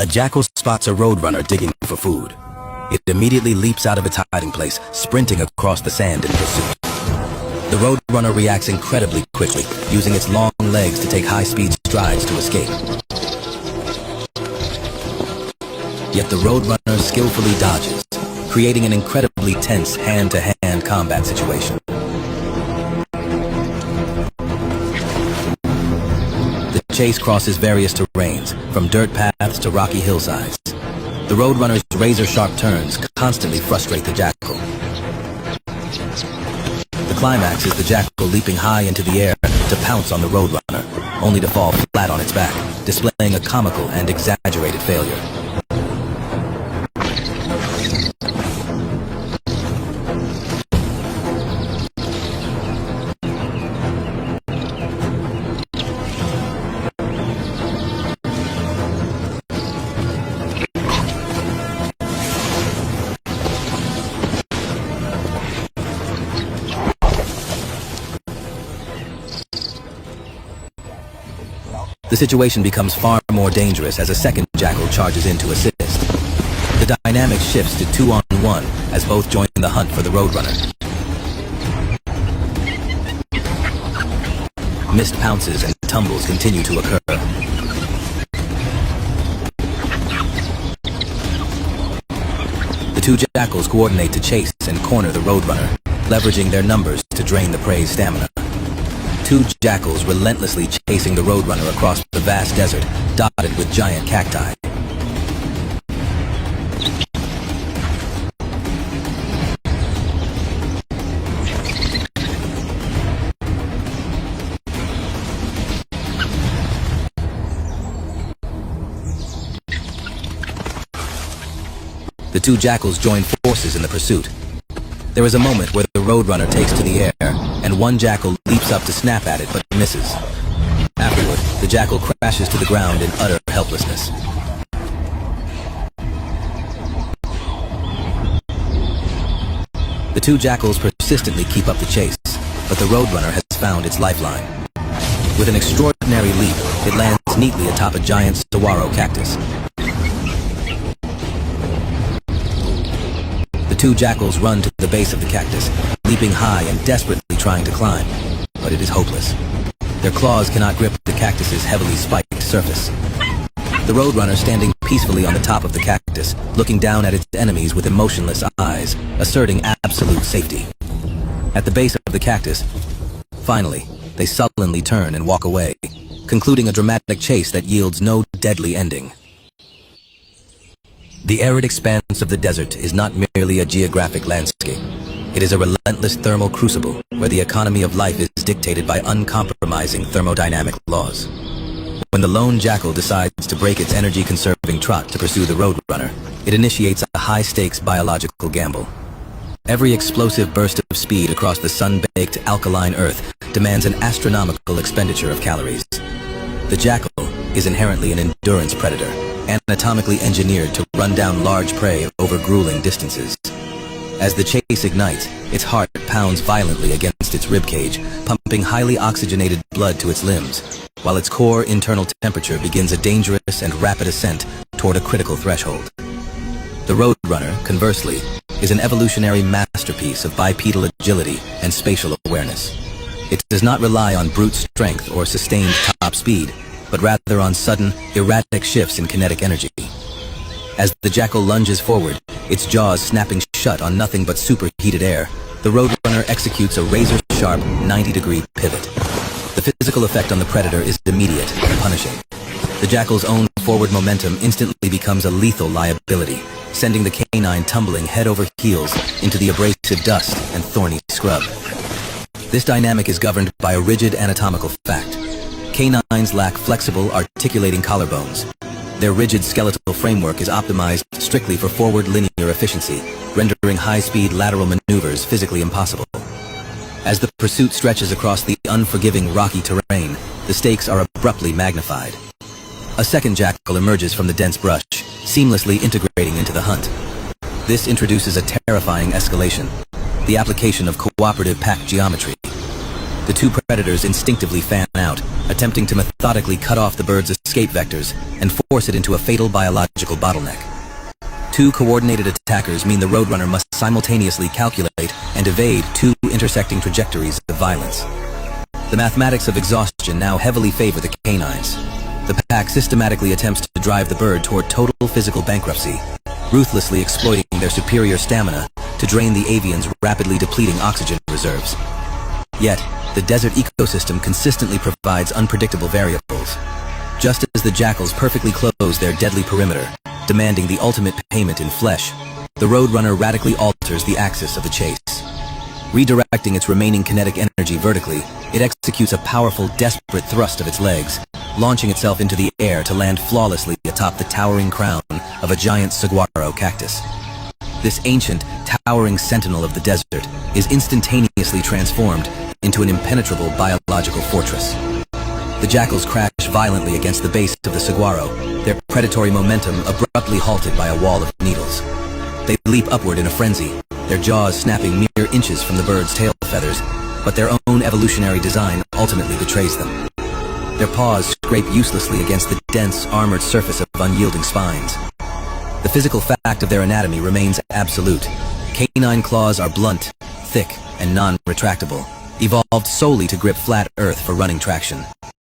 A jackal spots a roadrunner digging for food. It immediately leaps out of its hiding place, sprinting across the sand in pursuit. The roadrunner reacts incredibly quickly, using its long legs to take high-speed strides to escape. Yet the roadrunner skillfully dodges, creating an incredibly tense hand-to-hand combat situation. The chase crosses various terrains, from dirt paths to rocky hillsides. The roadrunner's razor-sharp turns constantly frustrate the jackal. The climax is the jackal leaping high into the air to pounce on the roadrunner, only to fall flat on its back, displaying a comical and exaggerated failure. The situation becomes far more dangerous as a second jackal charges in to assist. The dynamic shifts to 2-on-1 as both join the hunt for the roadrunner. Missed pounces and tumbles continue to occur. The two jackals coordinate to chase and corner the roadrunner, leveraging their numbers to drain the prey's stamina. Two jackals relentlessly chasing the roadrunner across the vast desert, dotted with giant cacti. The two jackals join forces in the pursuit. There is a moment where the roadrunner takes to the air, and one jackal leaps up to snap at it but misses. Afterward, the jackal crashes to the ground in utter helplessness. The two jackals persistently keep up the chase, but the roadrunner has found its lifeline. With an extraordinary leap, it lands neatly atop a giant saguaro cactus. The two jackals run to the base of the cactus, leaping high and desperately trying to climb, but it is hopeless. Their claws cannot grip the cactus's heavily spiked surface. The roadrunner standing peacefully on the top of the cactus, looking down at its enemies with emotionless eyes, asserting absolute safety. At the base of the cactus, finally, they sullenly turn and walk away, concluding a dramatic chase that yields no deadly ending. The arid expanse of the desert is not merely a geographic landscape. It is a relentless thermal crucible where the economy of life is dictated by uncompromising thermodynamic laws. When the lone jackal decides to break its energy-conserving trot to pursue the roadrunner, it initiates a high-stakes biological gamble. Every explosive burst of speed across the sun-baked alkaline earth demands an astronomical expenditure of calories. The jackal is inherently an endurance predator, anatomically engineered to run down large prey over grueling distances. As the chase ignites, its heart pounds violently against its ribcage, pumping highly oxygenated blood to its limbs, while its core internal temperature begins a dangerous and rapid ascent toward a critical threshold. The roadrunner, conversely, is an evolutionary masterpiece of bipedal agility and spatial awareness. It does not rely on brute strength or sustained top speed, but rather on sudden, erratic shifts in kinetic energy. As the jackal lunges forward, its jaws snapping shut on nothing but superheated air, the roadrunner executes a razor-sharp 90-degree pivot. The physical effect on the predator is immediate and punishing. The jackal's own forward momentum instantly becomes a lethal liability, sending the canine tumbling head over heels into the abrasive dust and thorny scrub. This dynamic is governed by a rigid anatomical fact. Canines lack flexible, articulating collarbones. Their rigid skeletal framework is optimized strictly for forward linear efficiency, rendering high-speed lateral maneuvers physically impossible. As the pursuit stretches across the unforgiving rocky terrain, the stakes are abruptly magnified. A second jackal emerges from the dense brush, seamlessly integrating into the hunt. This introduces a terrifying escalation, the application of cooperative pack geometry. The two predators instinctively fan out, attempting to methodically cut off the bird's escape vectors and force it into a fatal biological bottleneck. Two coordinated attackers mean the Roadrunner must simultaneously calculate and evade two intersecting trajectories of violence. The mathematics of exhaustion now heavily favor the canines. The pack systematically attempts to drive the bird toward total physical bankruptcy, ruthlessly exploiting their superior stamina to drain the avian's rapidly depleting oxygen reserves. Yet, the desert ecosystem consistently provides unpredictable variables. Just as the jackals perfectly close their deadly perimeter, demanding the ultimate payment in flesh, the Roadrunner radically alters the axis of the chase. Redirecting its remaining kinetic energy vertically, it executes a powerful, desperate thrust of its legs, launching itself into the air to land flawlessly atop the towering crown of a giant saguaro cactus. This ancient, towering sentinel of the desert is instantaneously transformed into an impenetrable biological fortress. The jackals crash violently against the base of the saguaro, their predatory momentum abruptly halted by a wall of needles. They leap upward in a frenzy, their jaws snapping mere inches from the bird's tail feathers, but their own evolutionary design ultimately betrays them. Their paws scrape uselessly against the dense, armored surface of unyielding spines. The physical fact of their anatomy remains absolute. Canine claws are blunt, thick, and non-retractable, evolved solely to grip flat earth for running traction.